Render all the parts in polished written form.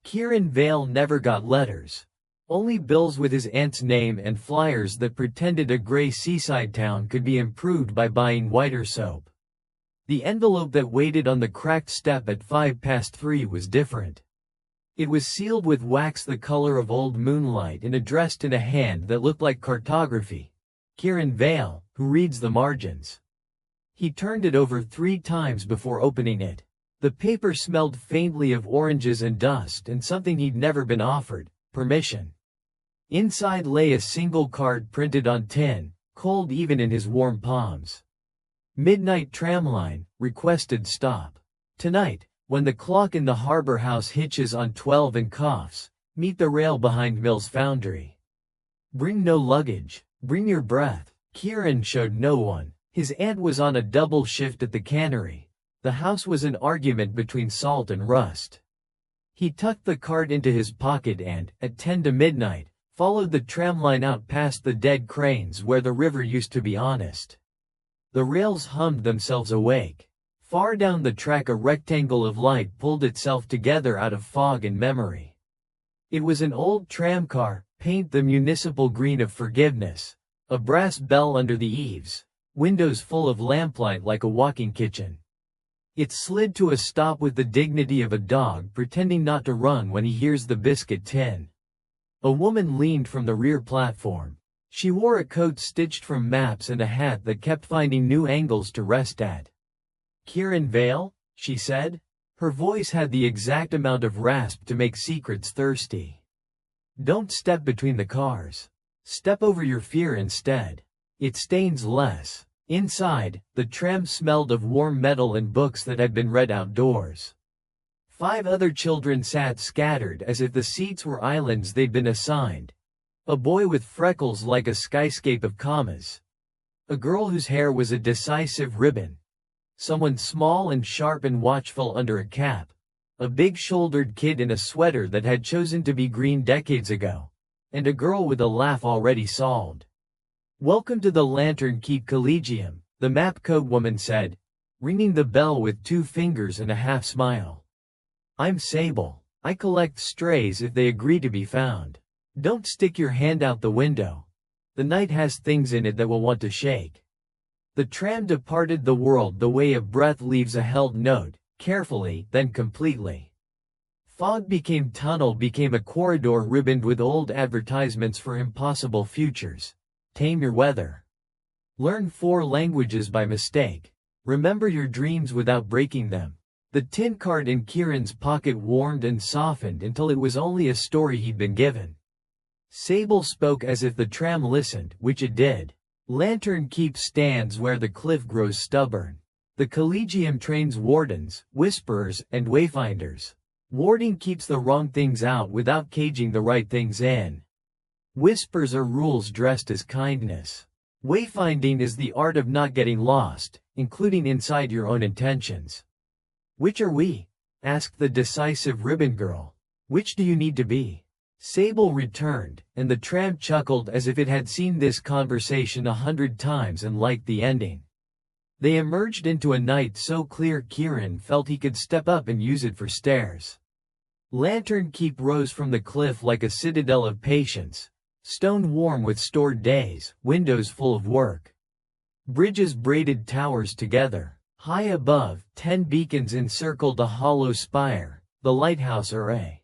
Kieran Vale never got letters. Only bills with his aunt's name and flyers that pretended a grey seaside town could be improved by buying whiter soap. The envelope that waited on the cracked step at 3:05 was different. It was sealed with wax the color of old moonlight and addressed in a hand that looked like cartography. Kieran Vale, who reads the margins. He turned it over 3 times before opening it. The paper smelled faintly of oranges and dust and something he'd never been offered, permission. Inside lay a single card printed on tin, cold even in his warm palms. Midnight Tramline, requested stop. Tonight, when the clock in the harbor house hitches on 12 and coughs, meet the rail behind Mill's Foundry. Bring no luggage, bring your breath. Kieran showed no one. His aunt was on a double shift at the cannery. The house was an argument between salt and rust. He tucked the card into his pocket and, at 10 to midnight, followed the tramline out past the dead cranes where the river used to be honest. The rails hummed themselves awake. Far down the track a rectangle of light pulled itself together out of fog and memory. It was an old tramcar, paint the municipal green of forgiveness, a brass bell under the eaves, windows full of lamplight like a walking kitchen. It slid to a stop with the dignity of a dog pretending not to run when he hears the biscuit tin. A woman leaned from the rear platform. She wore a coat stitched from maps and a hat that kept finding new angles to rest at. "Kieran Vale?" she said. Her voice had the exact amount of rasp to make secrets thirsty. "Don't step between the cars. Step over your fear instead. It stains less." Inside, the tram smelled of warm metal and books that had been read outdoors. 5 other children sat scattered as if the seats were islands they'd been assigned. A boy with freckles like a skyscape of commas. A girl whose hair was a decisive ribbon. Someone small and sharp and watchful under a cap. A big-shouldered kid in a sweater that had chosen to be green decades ago. And a girl with a laugh already solved. "Welcome to the Lantern Keep Collegium," the map code woman said, ringing the bell with 2 fingers and a half-smile. "I'm Sable. I collect strays if they agree to be found. Don't stick your hand out the window. The night has things in it that will want to shake." The tram departed the world the way a breath leaves a held note, carefully, then completely. Fog became tunnel, became a corridor ribboned with old advertisements for impossible futures. Tame your weather. Learn 4 languages by mistake. Remember your dreams without breaking them. The tin card in Kieran's pocket warmed and softened until it was only a story he'd been given. Sable spoke as if the tram listened, which it did. "Lantern Keep stands where the cliff grows stubborn. The Collegium trains wardens, whisperers, and wayfinders. Warding keeps the wrong things out without caging the right things in. Whispers are rules dressed as kindness. Wayfinding is the art of not getting lost, including inside your own intentions." "Which are we?" asked the decisive ribbon girl. "Which do you need to be?" Sable returned, and the tram chuckled as if it had seen this conversation 100 times and liked the ending. They emerged into a night so clear Kieran felt he could step up and use it for stairs. Lantern Keep rose from the cliff like a citadel of patience, stone warm with stored days, windows full of work. Bridges braided towers together. High above, 10 beacons encircled a hollow spire, the lighthouse array.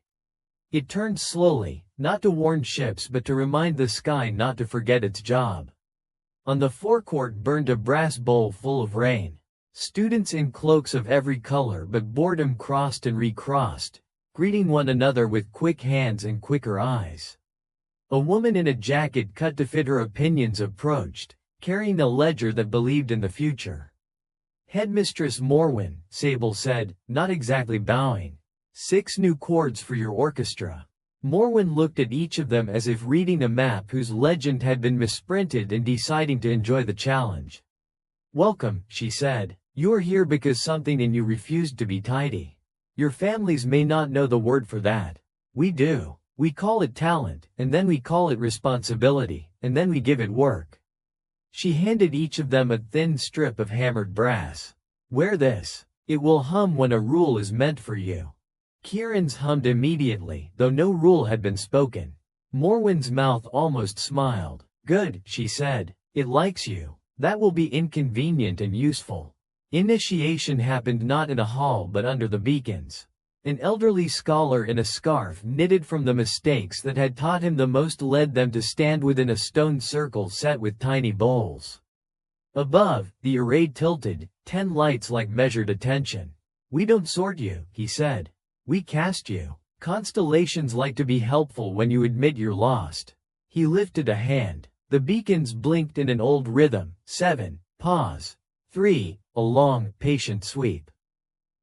It turned slowly, not to warn ships but to remind the sky not to forget its job. On the forecourt burned a brass bowl full of rain. Students in cloaks of every color but boredom crossed and recrossed, greeting one another with quick hands and quicker eyes. A woman in a jacket cut to fit her opinions approached, carrying a ledger that believed in the future. "Headmistress Morwen," Sable said, not exactly bowing. "6 new chords for your orchestra." Morwen looked at each of them as if reading a map whose legend had been misprinted and deciding to enjoy the challenge. "Welcome," she said. "You are here because something in you refused to be tidy. Your families may not know the word for that. We do. We call it talent, and then we call it responsibility, and then we give it work." She handed each of them a thin strip of hammered brass. "Wear this. It will hum when a rule is meant for you." Kieran's hummed immediately, though no rule had been spoken. Morwen's mouth almost smiled. Good, she said. It likes you. That will be inconvenient and useful. Initiation happened not in a hall but under the beacons. An elderly scholar in a scarf knitted from the mistakes that had taught him the most led them to stand within a stone circle set with tiny bowls. Above, the array tilted, 10 lights like measured attention. We don't sort you, he said. We cast you. Constellations like to be helpful when you admit you're lost. He lifted a hand. The beacons blinked in an old rhythm. 7. Pause. 3. A long, patient sweep.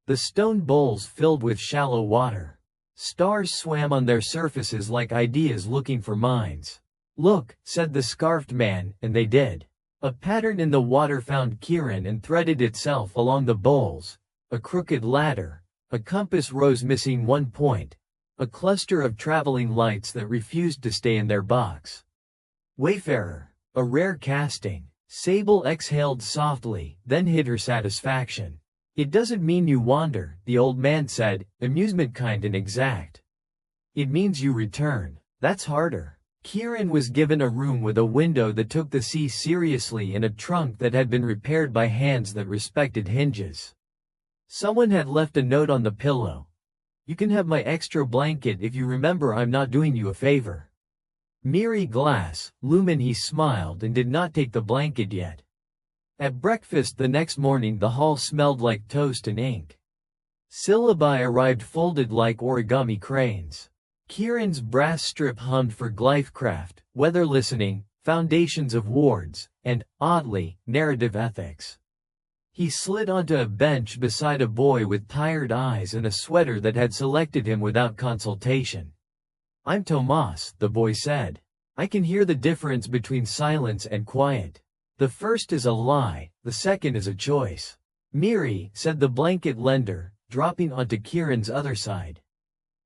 The stone bowls filled with shallow water. Stars swam on their surfaces like ideas looking for minds. Look, said the scarfed man, and they did. A pattern in the water found Kieran and threaded itself along the bowls. A crooked ladder. A compass rose missing one point. A cluster of traveling lights that refused to stay in their box. Wayfarer. A rare casting. Sable exhaled softly, then hid her satisfaction. It doesn't mean you wander, the old man said, amusement kind and exact. It means you return. That's harder. Kieran was given a room with a window that took the sea seriously and a trunk that had been repaired by hands that respected hinges. Someone had left a note on the pillow. You can have my extra blanket if you remember I'm not doing you a favor. Miri glass, lumen. He smiled and did not take the blanket yet. At breakfast the next morning the hall smelled like toast and ink. Syllabi arrived folded like origami cranes. Kieran's brass strip hummed for glyphcraft, weather listening, foundations of wards, and, oddly, narrative ethics. He slid onto a bench beside a boy with tired eyes and a sweater that had selected him without consultation. I'm Tomas, the boy said. I can hear the difference between silence and quiet. The first is a lie, the second is a choice. Miri, said the blanket lender, dropping onto Kieran's other side.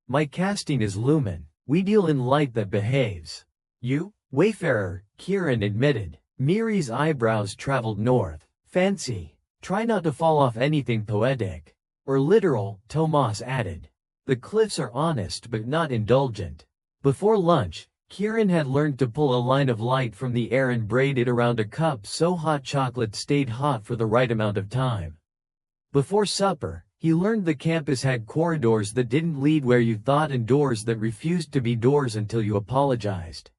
My casting is lumen. We deal in light that behaves. You? Wayfarer, Kieran admitted. Miri's eyebrows traveled north. Fancy. Try not to fall off anything poetic. Or literal, Tomas added. The cliffs are honest but not indulgent. Before lunch, Kieran had learned to pull a line of light from the air and braid it around a cup so hot chocolate stayed hot for the right amount of time. Before supper, he learned the campus had corridors that didn't lead where you thought and doors that refused to be doors until you apologized.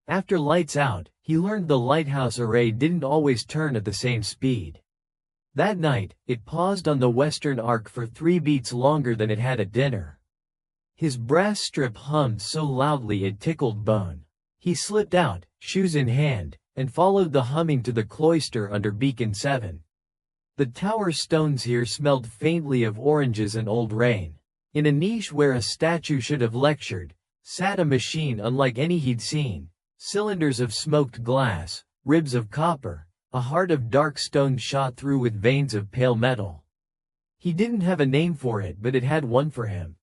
After lights out, he learned the lighthouse array didn't always turn at the same speed. That night, it paused on the western arc for 3 beats longer than it had at dinner. His brass strip hummed so loudly it tickled bone. He slipped out, shoes in hand, and followed the humming to the cloister under Beacon 7. The tower stones here smelled faintly of oranges and old rain. In a niche where a statue should have lectured, sat a machine unlike any he'd seen. Cylinders of smoked glass, ribs of copper, a heart of dark stone shot through with veins of pale metal. He didn't have a name for it, but it had one for him.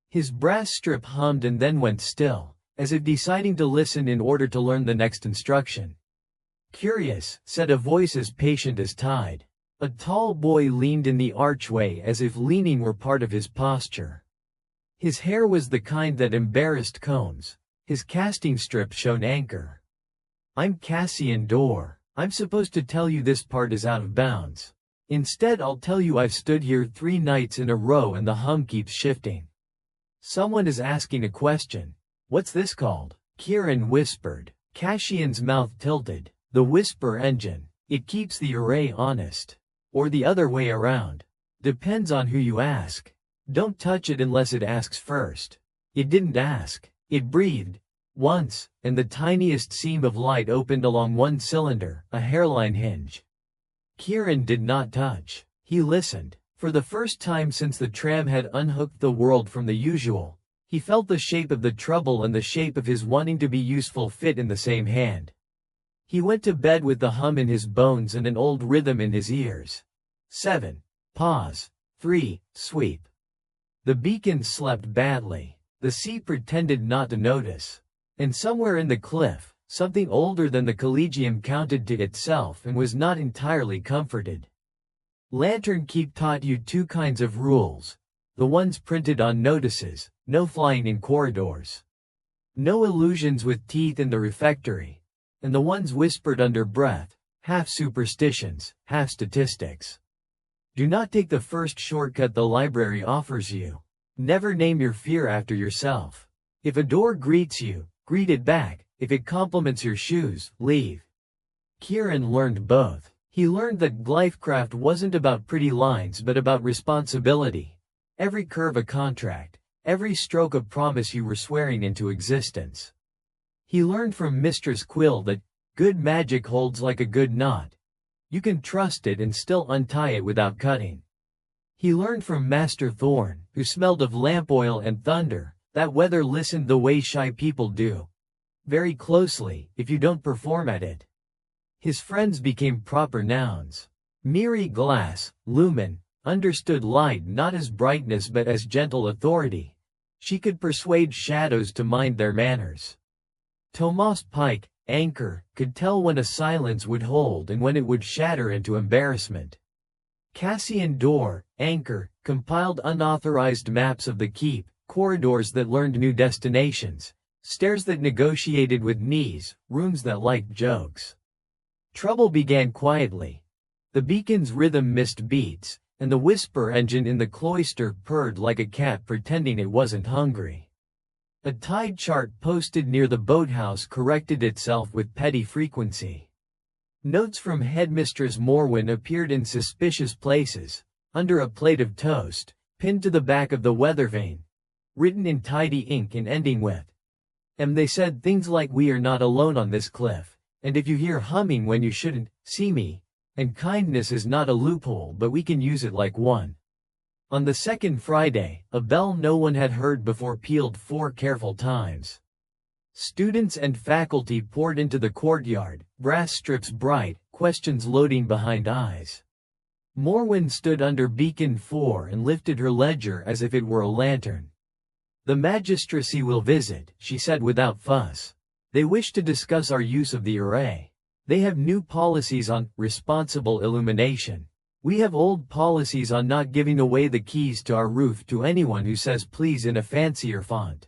His brass strip hummed and then went still, as if deciding to listen in order to learn the next instruction. Curious, said a voice as patient as tide. A tall boy leaned in the archway as if leaning were part of his posture. His hair was the kind that embarrassed combs. His casting strip shone anchor. I'm Cassian door. I'm supposed to tell you this part is out of bounds. Instead I'll tell you I've stood here 3 nights in a row and the hum keeps shifting. Someone is asking a question. What's this called? Kieran whispered. Cassian's mouth tilted. The whisper engine. It keeps the array honest. Or the other way around. Depends on who you ask. Don't touch it unless it asks first. It didn't ask. It breathed. Once, and the tiniest seam of light opened along one cylinder, a hairline hinge. Kieran did not touch. He listened. For the first time since the tram had unhooked the world from the usual, he felt the shape of the trouble and the shape of his wanting to be useful fit in the same hand. He went to bed with the hum in his bones and an old rhythm in his ears. 7. Pause. 3. Sweep. The beacons slept badly. The sea pretended not to notice. And somewhere in the cliff, something older than the Collegium counted to itself and was not entirely comforted. Lantern Keep taught you 2 kinds of rules. the ones printed on notices, no flying in corridors. No illusions with teeth in the refectory. And the ones whispered under breath, half superstitions, half statistics. Do not take the first shortcut the library offers you. Never name your fear after yourself. If a door greets you, greet it back. If it compliments your shoes, leave. Kieran learned both. He learned that Glyphcraft wasn't about pretty lines but about responsibility. Every curve a contract, every stroke a promise you were swearing into existence. He learned from Mistress Quill that good magic holds like a good knot. You can trust it and still untie it without cutting. He learned from Master Thorn, who smelled of lamp oil and thunder, that weather listened the way shy people do. Very closely, if you don't perform at it. His friends became proper nouns. Miri Glass, Lumen, understood light not as brightness but as gentle authority. She could persuade shadows to mind their manners. Tomas Pike, Anchor, could tell when a silence would hold and when it would shatter into embarrassment. Cassian Door, Anchor, compiled unauthorized maps of the keep, corridors that learned new destinations, stairs that negotiated with knees, rooms that liked jokes. Trouble began quietly. The beacon's rhythm missed beats, and the whisper engine in the cloister purred like a cat pretending it wasn't hungry. A tide chart posted near the boathouse corrected itself with petty frequency. Notes from Headmistress Morwen appeared in suspicious places, under a plate of toast, pinned to the back of the weather vane, written in tidy ink and ending with, they said things like we are not alone on this cliff, and if you hear humming when you shouldn't, see me, and kindness is not a loophole but we can use it like one. On the second Friday, a bell no one had heard before pealed 4 careful times. Students and faculty poured into the courtyard, brass strips bright, questions loading behind eyes. Morwen stood under beacon 4 and lifted her ledger as if it were a lantern. The Magistracy will visit, she said without fuss. They wish to discuss our use of the array. They have new policies on responsible illumination. We have old policies on not giving away the keys to our roof to anyone who says please in a fancier font.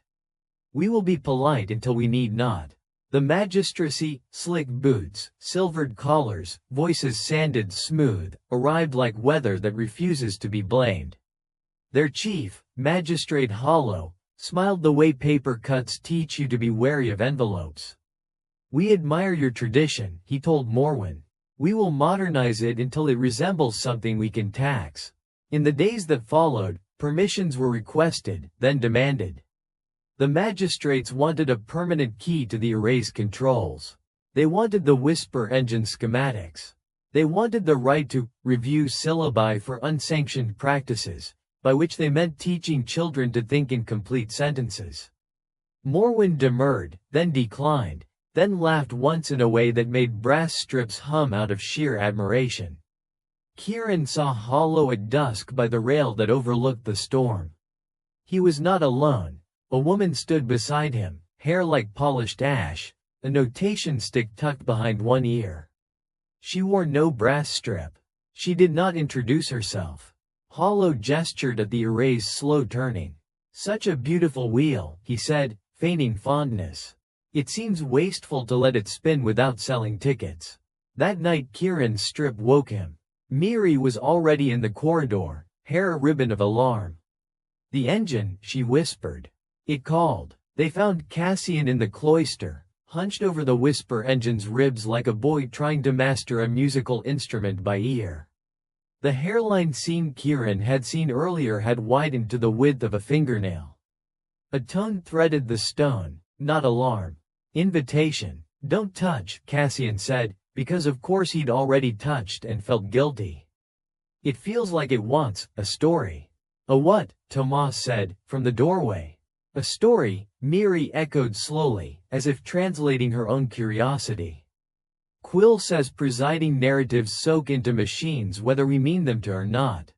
We will be polite until we need not. The Magistracy, slick boots, silvered collars, voices sanded smooth, arrived like weather that refuses to be blamed. Their chief, Magistrate Hollow, smiled the way paper cuts teach you to be wary of envelopes. We admire your tradition, he told Morwen. We will modernize it until it resembles something we can tax. In the days that followed, permissions were requested, then demanded. The magistrates wanted a permanent key to the array's controls. They wanted the whisper engine schematics. They wanted the right to review syllabi for unsanctioned practices, by which they meant teaching children to think in complete sentences. Morwen demurred, then declined, then laughed once in a way that made brass strips hum out of sheer admiration. Kieran saw Hollow at dusk by the rail that overlooked the storm. He was not alone. A woman stood beside him, hair like polished ash, a notation stick tucked behind one ear. She wore no brass strip. She did not introduce herself. Hollow gestured at the array's slow turning. Such a beautiful wheel, he said, feigning fondness. It seems wasteful to let it spin without selling tickets. That night Kieran's strip woke him. Miri was already in the corridor, hair a ribbon of alarm. The engine, she whispered. It called. They found Cassian in the cloister, hunched over the whisper engine's ribs like a boy trying to master a musical instrument by ear. The hairline seam Kieran had seen earlier had widened to the width of a fingernail. A tone threaded the stone, not alarm. Invitation. Don't touch, Cassian said, because of course he'd already touched and felt guilty. It feels like it wants a story. A what? Tomas said, from the doorway. A story, Miri echoed slowly, as if translating her own curiosity. Quill says presiding narratives soak into machines whether we mean them to or not.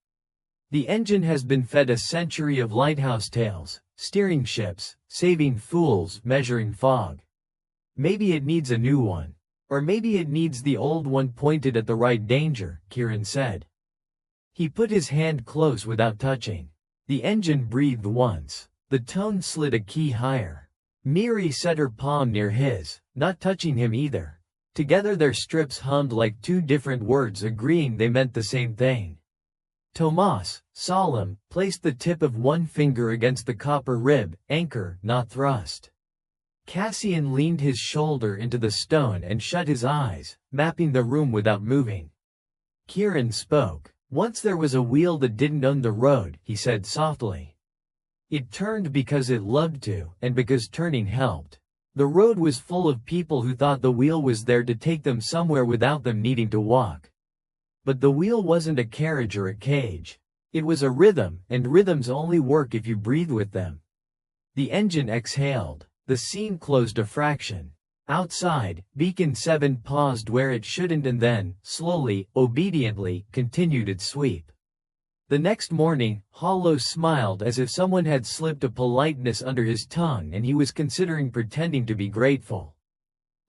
The engine has been fed a century of lighthouse tales, steering ships, saving fools, measuring fog. Maybe it needs a new one. Or maybe it needs the old one pointed at the right danger, Kieran said. He put his hand close without touching. The engine breathed once. The tone slid a key higher. Miri set her palm near his, not touching him either. Together their strips hummed like two different words agreeing they meant the same thing. Tomas, solemn, placed the tip of one finger against the copper rib, anchor, not thrust. Cassian leaned his shoulder into the stone and shut his eyes, mapping the room without moving. Kieran spoke. Once there was a wheel that didn't own the road, he said softly. It turned because it loved to, and because turning helped. The road was full of people who thought the wheel was there to take them somewhere without them needing to walk. But the wheel wasn't a carriage or a cage. It was a rhythm, and rhythms only work if you breathe with them. The engine exhaled. The scene closed a fraction. Outside, Beacon 7 paused where it shouldn't and then, slowly, obediently, continued its sweep. The next morning, Hollow smiled as if someone had slipped a politeness under his tongue and he was considering pretending to be grateful.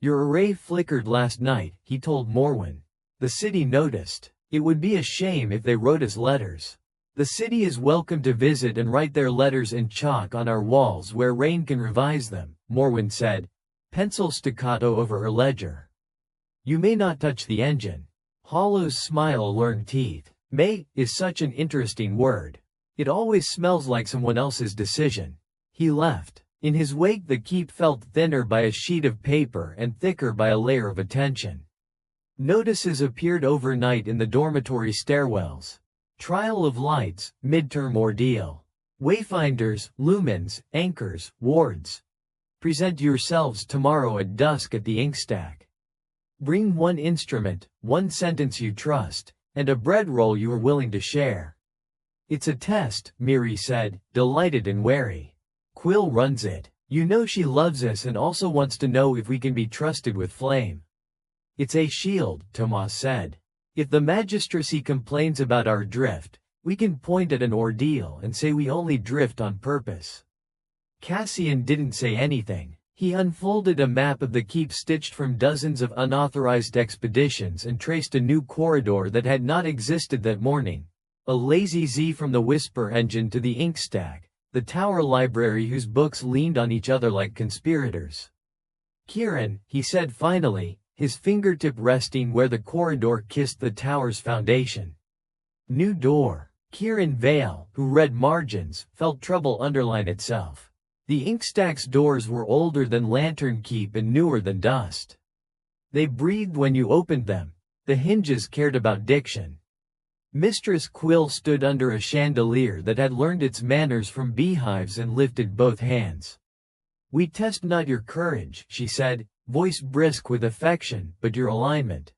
Your array flickered last night, he told Morwen. The city noticed. It would be a shame if they wrote us letters. The city is welcome to visit and write their letters in chalk on our walls where Rain can revise them, Morwen said, pencil staccato over her ledger. You may not touch the engine. Hollow's smile learned teeth. May is such an interesting word. It always smells like someone else's decision. He left. In his wake the keep felt thinner by a sheet of paper and thicker by a layer of attention. Notices appeared overnight in the dormitory stairwells. Trial of lights, midterm ordeal. Wayfinders, lumens, anchors, wards. Present yourselves tomorrow at dusk at the inkstack. Bring one instrument, one sentence you trust, and a bread roll you are willing to share. It's a test, Miri said, delighted and wary. Quill runs it. You know she loves us and also wants to know if we can be trusted with flame. It's a shield, Tomas said. If the Magistracy complains about our drift, we can point at an ordeal and say we only drift on purpose. Cassian didn't say anything. He unfolded a map of the keep stitched from dozens of unauthorized expeditions and traced a new corridor that had not existed that morning. A lazy Z from the Whisper engine to the inkstack, the tower library whose books leaned on each other like conspirators. Kieran, he said finally, his fingertip resting where the corridor kissed the tower's foundation. New door. Kieran Vale, who read margins, felt trouble underline itself. The inkstack's doors were older than Lantern Keep and newer than dust. They breathed when you opened them. The hinges cared about diction. Mistress Quill stood under a chandelier that had learned its manners from beehives and lifted both hands. We test not your courage, she said, voice brisk with affection, but your alignment.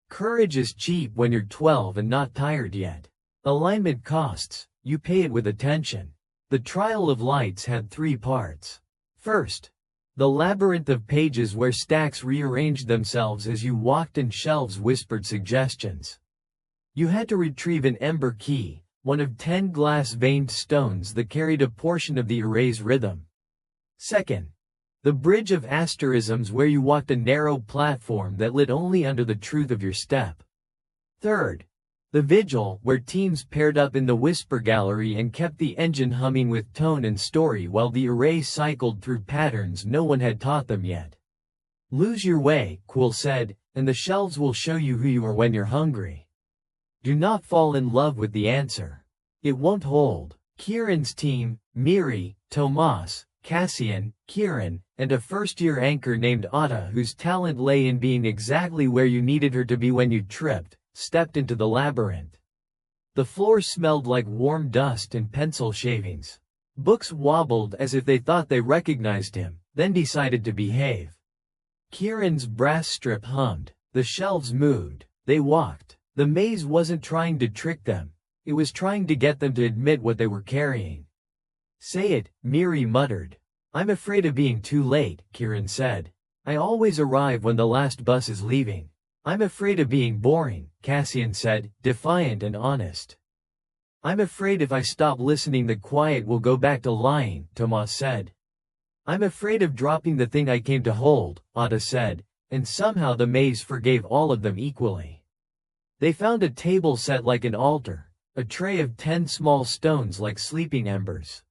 Courage is cheap when you're 12 and not tired yet. Alignment costs, you pay it with attention. The Trial of Lights had 3 parts. First, the labyrinth of pages where stacks rearranged themselves as you walked and shelves whispered suggestions. You had to retrieve an ember key, one of 10 glass-veined stones that carried a portion of the array's rhythm. Second, the bridge of asterisms where you walked a narrow platform that lit only under the truth of your step. Third, the vigil where teams paired up in the whisper gallery and kept the engine humming with tone and story while the array cycled through patterns no one had taught them yet. Lose your way, Quill said, and the shelves will show you who you are when you're hungry. Do not fall in love with the answer. It won't hold. Kieran's team, Miri, Tomas, Cassian, Kieran, and a first-year anchor named Atta whose talent lay in being exactly where you needed her to be when you tripped, stepped into the labyrinth. The floor smelled like warm dust and pencil shavings. Books wobbled as if they thought they recognized him, then decided to behave. Kieran's brass strip hummed. The shelves moved. They walked. The maze wasn't trying to trick them. It was trying to get them to admit what they were carrying. Say it, Miri muttered. I'm afraid of being too late, Kieran said. I always arrive when the last bus is leaving. I'm afraid of being boring, Cassian said, defiant and honest. I'm afraid if I stop listening the quiet will go back to lying, Tomas said. I'm afraid of dropping the thing I came to hold, Atta said, and somehow the maze forgave all of them equally. They found a table set like an altar. A tray of 10 small stones like sleeping embers.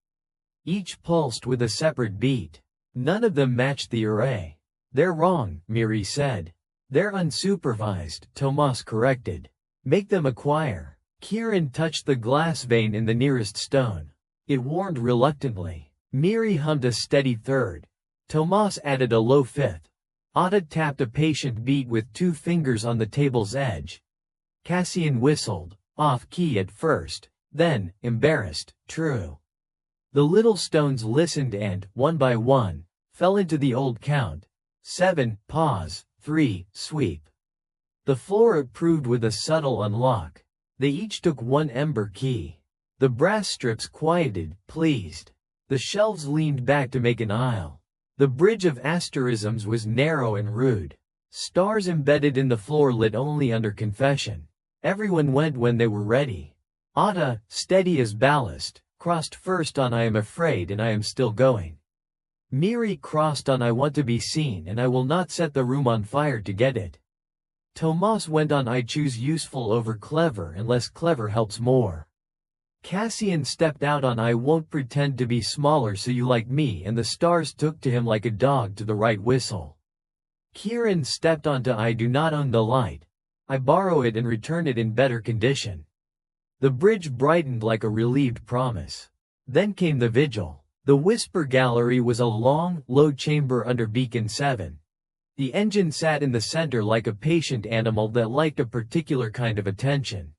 Each pulsed with a separate beat. None of them matched the array. They're wrong, Miri said. They're unsupervised, Tomas corrected. Make them a choir. Kieran touched the glass vein in the nearest stone. It warmed reluctantly. Miri hummed a steady third. Tomas added a low fifth. Ada tapped a patient beat with 2 fingers on the table's edge. Cassian whistled, off-key at first, then, embarrassed, true. The little stones listened and, one by one, fell into the old count. 7, pause, 3, sweep. The floor approved with a subtle unlock. They each took 1 ember key. The brass strips quieted, pleased. The shelves leaned back to make an aisle. The bridge of asterisms was narrow and rude. Stars embedded in the floor lit only under confession. Everyone went when they were ready. Ada, steady as ballast, crossed first on I am afraid and I am still going. Miri crossed on I want to be seen and I will not set the room on fire to get it. Tomas went on I choose useful over clever and less clever helps more. Cassian stepped out on I won't pretend to be smaller so you like me and the stars took to him like a dog to the right whistle. Kieran stepped onto I do not own the light. I borrow it and return it in better condition. The bridge brightened like a relieved promise. Then came the vigil. The whisper gallery was a long, low chamber under beacon 7. The engine sat in the center like a patient animal that liked a particular kind of attention.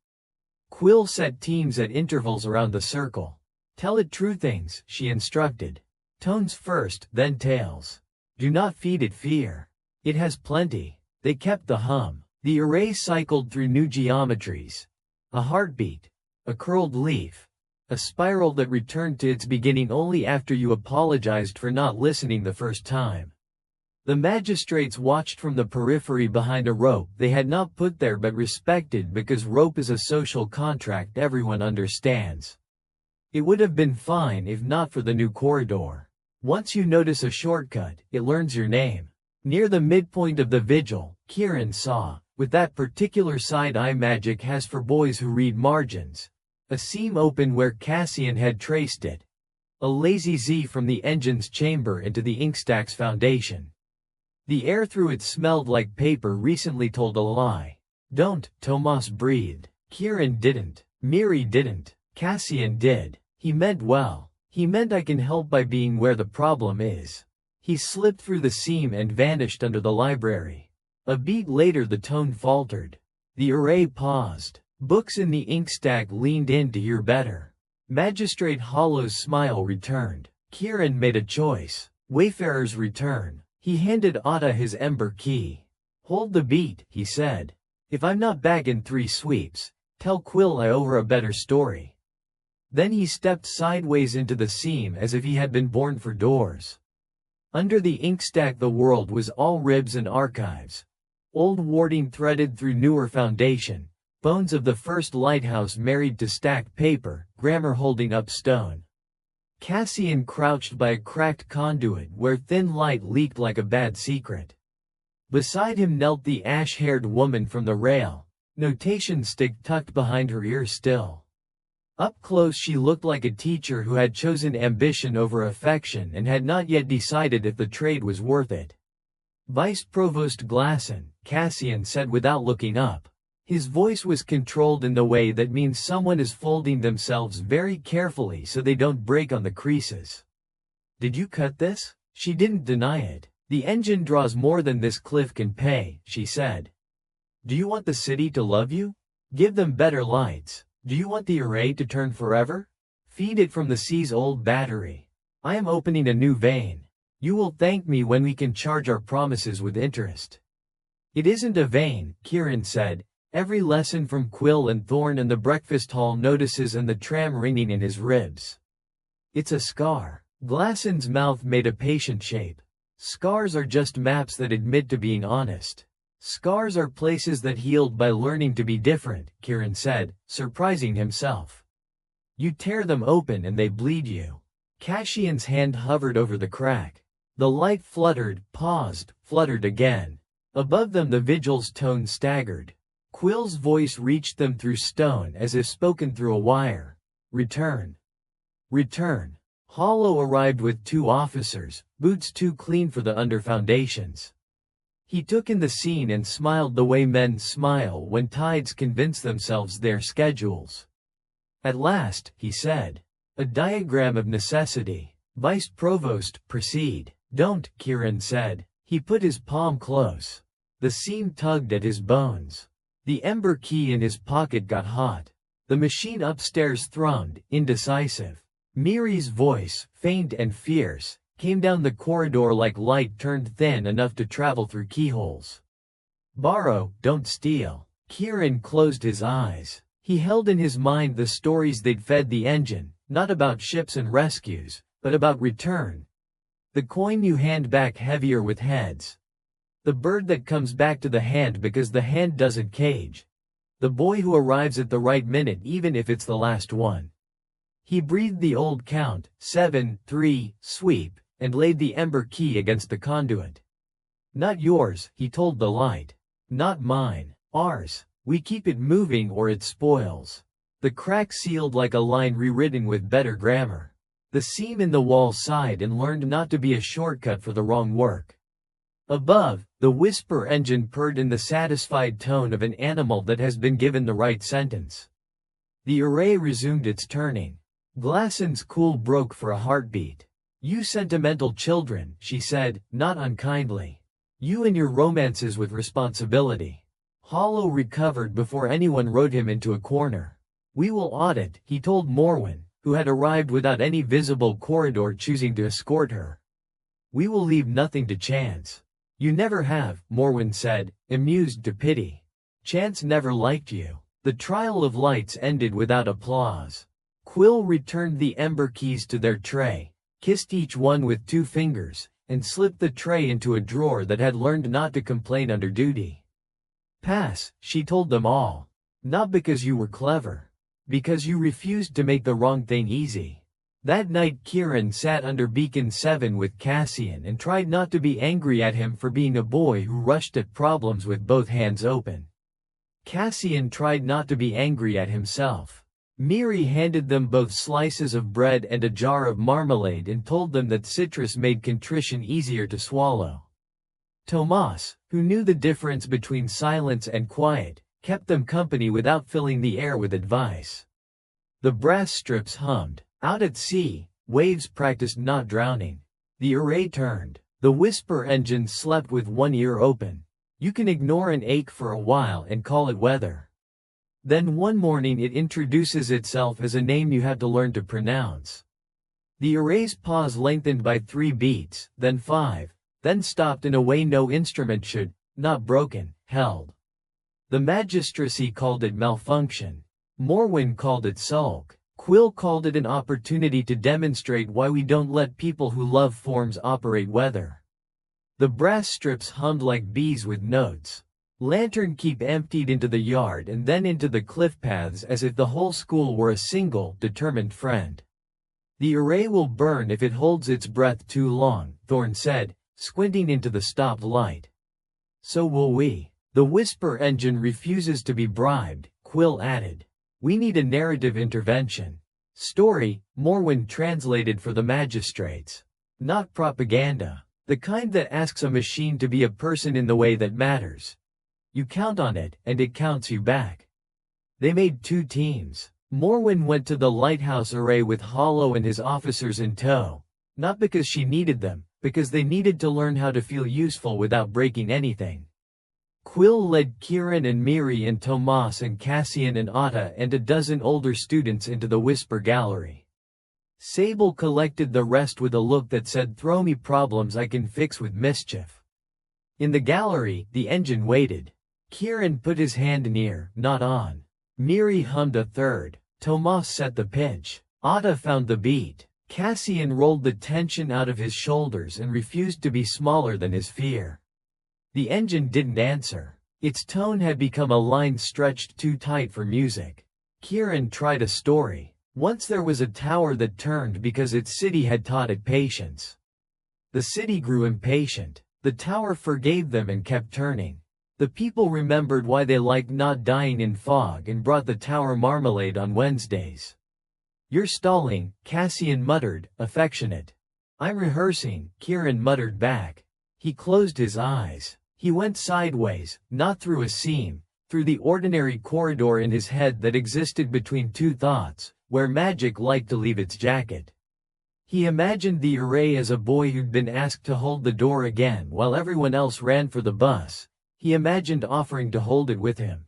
Quill set teams at intervals around the circle. Tell it true things, she instructed. Tones first, then tails. Do not feed it fear. It has plenty. They kept the hum. The array cycled through new geometries. A heartbeat. A curled leaf. A spiral that returned to its beginning only after you apologized for not listening the first time. The magistrates watched from the periphery behind a rope they had not put there but respected because rope is a social contract everyone understands. It would have been fine if not for the new corridor. Once you notice a shortcut, it learns your name. Near the midpoint of the vigil, Kieran saw, with that particular side-eye magic has for boys who read margins, a seam open where Cassian had traced it. A lazy Z from the engine's chamber into the inkstack's foundation. The air through it smelled like paper recently told a lie. Don't, Tomas breathed. Kieran didn't. Miri didn't. Cassian did. He meant well. He meant I can help by being where the problem is. He slipped through the seam and vanished under the library. A beat later the tone faltered. The array paused. Books in the inkstack leaned in to hear better. Magistrate Hollow's smile returned. Kieran made a choice. Wayfarer's return. He handed Ada his ember key. Hold the beat, he said. If I'm not back in 3 sweeps, tell Quill I owe her a better story. Then he stepped sideways into the seam as if he had been born for doors. Under the inkstack the world was all ribs and archives. Old warding threaded through newer foundation. Bones of the first lighthouse married to stacked paper, grammar holding up stone. Cassian crouched by a cracked conduit where thin light leaked like a bad secret. Beside him knelt the ash-haired woman from the rail, notation stick tucked behind her ear still. Up close she looked like a teacher who had chosen ambition over affection and had not yet decided if the trade was worth it. Vice Provost Glasson, Cassian said without looking up. His voice was controlled in the way that means someone is folding themselves very carefully so they don't break on the creases. Did you cut this? She didn't deny it. The engine draws more than this cliff can pay, she said. Do you want the city to love you? Give them better lights. Do you want the array to turn forever? Feed it from the sea's old battery. I am opening a new vein. You will thank me when we can charge our promises with interest. It isn't a vein, Kieran said. Every lesson from Quill and Thorn and the breakfast hall notices and the tram ringing in his ribs. It's a scar. Glasson's mouth made a patient shape. Scars are just maps that admit to being honest. Scars are places that healed by learning to be different, Kieran said, surprising himself. You tear them open and they bleed you. Cassian's hand hovered over the crack. The light fluttered, paused, fluttered again. Above them the vigil's tone staggered. Quill's voice reached them through stone as if spoken through a wire. Return. Return. Hollow arrived with 2 officers, boots too clean for the under foundations. He took in the scene and smiled the way men smile when tides convince themselves their schedules. At last, he said. A diagram of necessity. Vice Provost, proceed. Don't, Kieran said. He put his palm close. The seam tugged at his bones. The ember key in his pocket got hot. The machine upstairs thrummed, indecisive. Miri's voice, faint and fierce, came down the corridor like light turned thin enough to travel through keyholes. Borrow, don't steal. Kieran closed his eyes. He held in his mind the stories they'd fed the engine, not about ships and rescues, but about return. The coin you hand back heavier with heads. The bird that comes back to the hand because the hand doesn't cage. The boy who arrives at the right minute even if it's the last one. He breathed the old count, 7, 3, sweep, and laid the ember key against the conduit. Not yours, he told the light. Not mine. Ours. We keep it moving or it spoils. The crack sealed like a line rewritten with better grammar. The seam in the wall sighed and learned not to be a shortcut for the wrong work. Above, the whisper engine purred in the satisfied tone of an animal that has been given the right sentence. The array resumed its turning. Glasson's cool broke for a heartbeat. You sentimental children, she said, not unkindly. You and your romances with responsibility. Hollow recovered before anyone rode him into a corner. We will audit, he told Morwen, who had arrived without any visible corridor choosing to escort her. We will leave nothing to chance. You never have, Morwen said, amused to pity. Chance never liked you. The trial of lights ended without applause. Quill returned the ember keys to their tray, kissed each one with 2 fingers, and slipped the tray into a drawer that had learned not to complain under duty. Pass, she told them all. Not because you were clever. Because you refused to make the wrong thing easy. That night Kieran sat under Beacon 7 with Cassian and tried not to be angry at him for being a boy who rushed at problems with both hands open. Cassian tried not to be angry at himself. Miri handed them both slices of bread and a jar of marmalade and told them that citrus made contrition easier to swallow. Tomas, who knew the difference between silence and quiet, kept them company without filling the air with advice. The brass strips hummed. Out at sea, waves practiced not drowning. The array turned. The whisper engine slept with one ear open. You can ignore an ache for a while and call it weather. Then one morning it introduces itself as a name you have to learn to pronounce. The array's pause lengthened by 3 beats, then 5, then stopped in a way no instrument should, not broken, held. The Magistracy called it malfunction. Morwen called it sulk. Quill called it an opportunity to demonstrate why we don't let people who love forms operate weather. The brass strips hummed like bees with notes. Lantern Keep emptied into the yard and then into the cliff paths as if the whole school were a single, determined friend. The array will burn if it holds its breath too long, Thorne said, squinting into the stopped light. So will we. The whisper engine refuses to be bribed, Quill added. We need a narrative intervention. Story, Morwen translated for the magistrates. Not propaganda. The kind that asks a machine to be a person in the way that matters. You count on it, and it counts you back. They made 2 teams. Morwen went to the lighthouse array with Hollow and his officers in tow. Not because she needed them, because they needed to learn how to feel useful without breaking anything. Quill led Kieran and Miri and Tomas and Cassian and Atta and a dozen older students into the Whisper Gallery. Sable collected the rest with a look that said, throw me problems I can fix with mischief. In the gallery, the engine waited. Kieran put his hand near, not on. Miri hummed a third. Tomas set the pitch. Atta found the beat. Cassian rolled the tension out of his shoulders and refused to be smaller than his fear. The engine didn't answer. Its tone had become a line stretched too tight for music. Kieran tried a story. Once there was a tower that turned because its city had taught it patience. The city grew impatient. The tower forgave them and kept turning. The people remembered why they liked not dying in fog and brought the tower marmalade on Wednesdays. "You're stalling," Cassian muttered, affectionate. "I'm rehearsing," Kieran muttered back. He closed his eyes. He went sideways, not through a seam, through the ordinary corridor in his head that existed between two thoughts, where magic liked to leave its jacket. He imagined the array as a boy who'd been asked to hold the door again while everyone else ran for the bus. He imagined offering to hold it with him.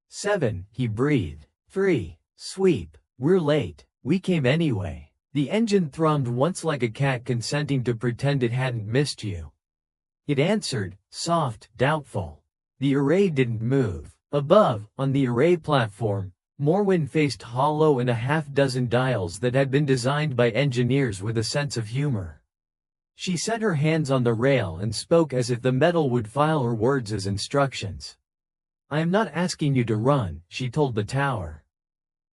7, he breathed. 3, sweep. We're late. We came anyway. The engine thrummed once like a cat consenting to pretend it hadn't missed you. It answered, soft, doubtful. The array didn't move. Above, on the array platform, Morwen faced hollow and a half-dozen dials that had been designed by engineers with a sense of humor. She set her hands on the rail and spoke as if the metal would file her words as instructions. "I am not asking you to run," she told the tower.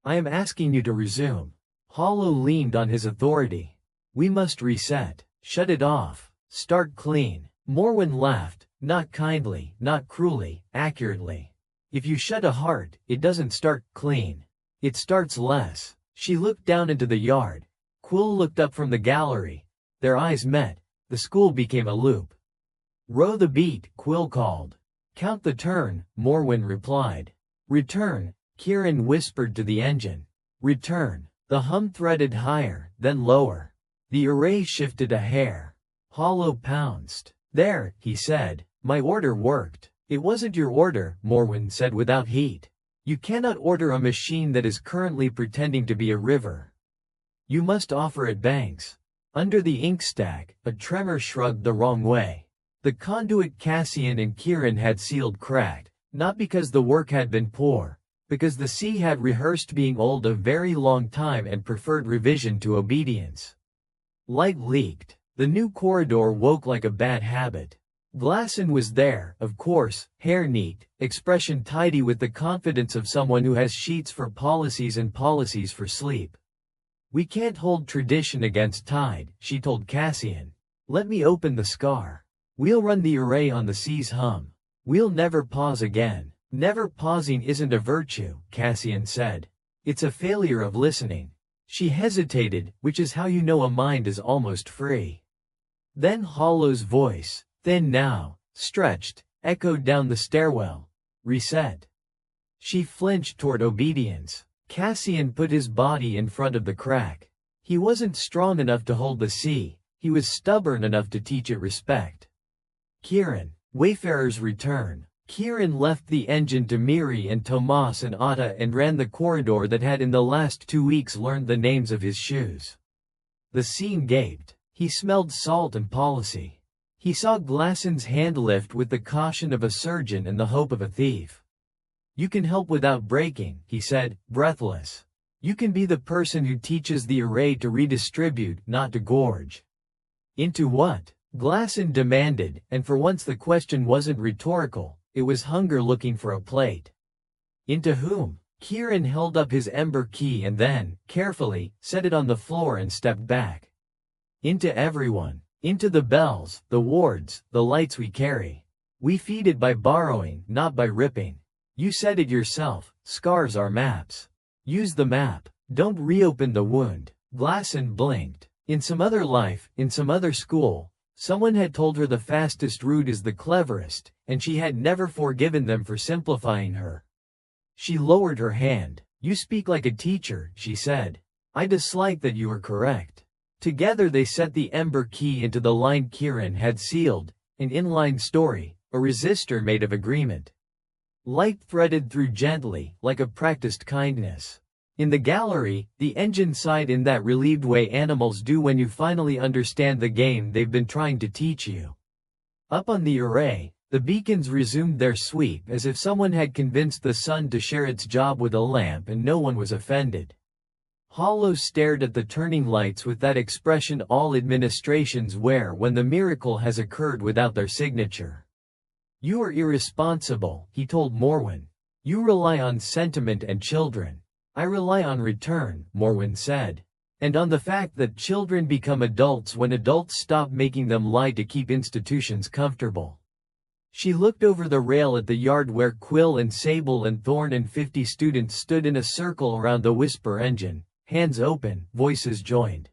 "I am asking you to resume." Hollow leaned on his authority. "We must reset. Shut it off. Start clean." Morwen laughed, not kindly, not cruelly, accurately. "If you shut a heart, it doesn't start clean. It starts less." She looked down into the yard. Quill looked up from the gallery. Their eyes met. The school became a loop. "Row the beat," Quill called. "Count the turn," Morwen replied. "Return," Kieran whispered to the engine. "Return." The hum threaded higher, then lower. The array shifted a hair. Hollow pounced. "There," he said. "My order worked." "It wasn't your order," Morwen said without heat. "You cannot order a machine that is currently pretending to be a river. You must offer it banks." Under the inkstack, a tremor shrugged the wrong way. The conduit Cassian and Kieran had sealed cracked, not because the work had been poor, because the sea had rehearsed being old a very long time and preferred revision to obedience. Light leaked. The new corridor woke like a bad habit. Glasson was there, of course, hair neat, expression tidy with the confidence of someone who has sheets for policies and policies for sleep. "We can't hold tradition against tide," she told Cassian. "Let me open the scar. We'll run the array on the sea's hum. We'll never pause again." "Never pausing isn't a virtue," Cassian said. "It's a failure of listening." She hesitated, which is how you know a mind is almost free. Then Hollow's voice, thin now, stretched, echoed down the stairwell. "Reset." She flinched toward obedience. Cassian put his body in front of the crack. He wasn't strong enough to hold the sea, he was stubborn enough to teach it respect. Kieran. Wayfarer's return. Kieran left the engine to Miri and Tomas and Atta and ran the corridor that had in the last 2 weeks learned the names of his shoes. The scene gaped. He smelled salt and policy. He saw Glasson's hand lift with the caution of a surgeon and the hope of a thief. "You can help without breaking," he said, breathless. "You can be the person who teaches the array to redistribute, not to gorge." "Into what?" Glasson demanded, and for once the question wasn't rhetorical, it was hunger looking for a plate. "Into whom?" Kieran held up his ember key and then, carefully, set it on the floor and stepped back. "Into everyone. Into the bells, the wards, the lights we carry. We feed it by borrowing, not by ripping. You said it yourself, scars are maps. Use the map. Don't reopen the wound." Glasson blinked. In some other life, in some other school, someone had told her the fastest route is the cleverest, and she had never forgiven them for simplifying her. She lowered her hand. "You speak like a teacher," she said. "I dislike that you are correct." Together they set the ember key into the line Kieran had sealed, an inline story, a resistor made of agreement. Light threaded through gently, like a practiced kindness. In the gallery, the engine sighed in that relieved way animals do when you finally understand the game they've been trying to teach you. Up on the array, the beacons resumed their sweep as if someone had convinced the sun to share its job with a lamp and no one was offended. Hollow stared at the turning lights with that expression all administrations wear when the miracle has occurred without their signature. "You are irresponsible," he told Morwen. "You rely on sentiment and children. I rely on return," Morwen said. "And on the fact that children become adults when adults stop making them lie to keep institutions comfortable." She looked over the rail at the yard where Quill and Sable and Thorn and 50 students stood in a circle around the whisper engine, hands open, voices joined.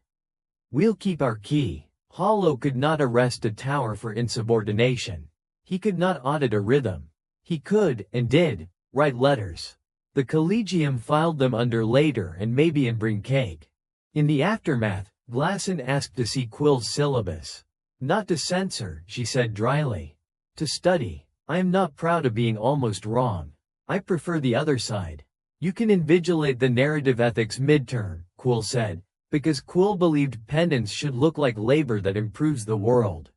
"We'll keep our key." Hollow could not arrest a tower for insubordination. He could not audit a rhythm. He could, and did, write letters. The Collegium filed them under later and maybe and bring cake. In the aftermath, Glasson asked to see Quill's syllabus. "Not to censor," she said dryly. "To study. I am not proud of being almost wrong. I prefer the other side." "You can invigilate the narrative ethics midterm," Quill said, because Quill believed penance should look like labor that improves the world.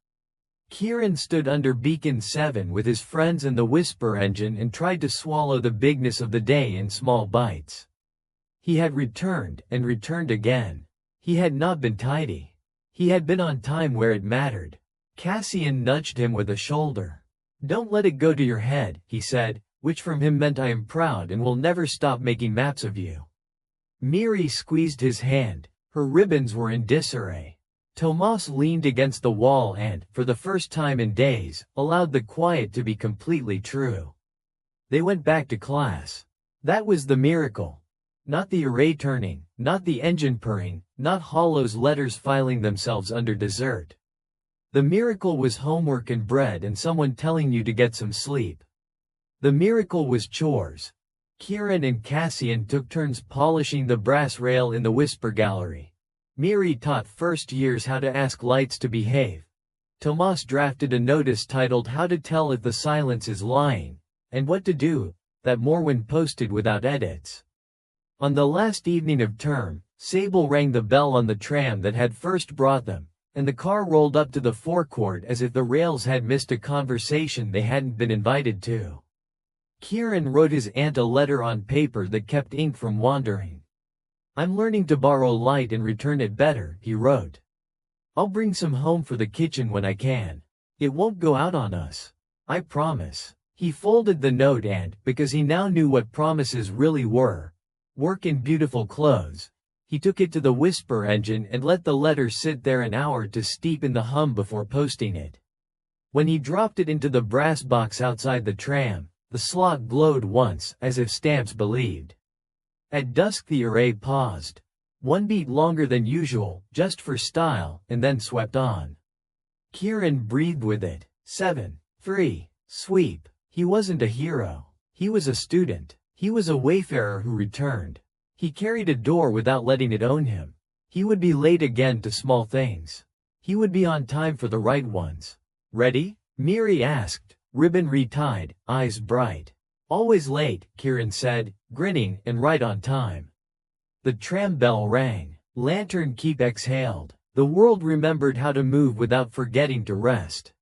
Kieran stood under Beacon 7 with his friends and the whisper engine and tried to swallow the bigness of the day in small bites. He had returned, and returned again. He had not been tidy. He had been on time where it mattered. Cassian nudged him with a shoulder. "Don't let it go to your head," he said, which from him meant, "I am proud and will never stop making maps of you." Miri squeezed his hand. Her ribbons were in disarray. Tomas leaned against the wall and, for the first time in days, allowed the quiet to be completely true. They went back to class. That was the miracle. Not the array turning, not the engine purring, not Hollow's letters filing themselves under dessert. The miracle was homework and bread and someone telling you to get some sleep. The miracle was chores. Kieran and Cassian took turns polishing the brass rail in the whisper gallery. Miri taught first years how to ask lights to behave. Tomas drafted a notice titled "How to Tell if the Silence is Lying," and "What to Do," that Morwen posted without edits. On the last evening of term, Sable rang the bell on the tram that had first brought them, and the car rolled up to the forecourt as if the rails had missed a conversation they hadn't been invited to. Kieran wrote his aunt a letter on paper that kept ink from wandering. "I'm learning to borrow light and return it better," he wrote. "I'll bring some home for the kitchen when I can. It won't go out on us. I promise." He folded the note and, because he now knew what promises really were, work in beautiful clothes, he took it to the whisper engine and let the letter sit there an hour to steep in the hum before posting it. When he dropped it into the brass box outside the tram, the slot glowed once, as if stamps believed. At dusk the array paused. One beat longer than usual, just for style, and then swept on. Kieran breathed with it. 7, 3, sweep. He wasn't a hero. He was a student. He was a wayfarer who returned. He carried a door without letting it own him. He would be late again to small things. He would be on time for the right ones. "Ready?" Miri asked, ribbon retied, eyes bright. "Always late," Kieran said, grinning, "and right on time." The tram bell rang. Lantern Keep exhaled. The world remembered how to move without forgetting to rest.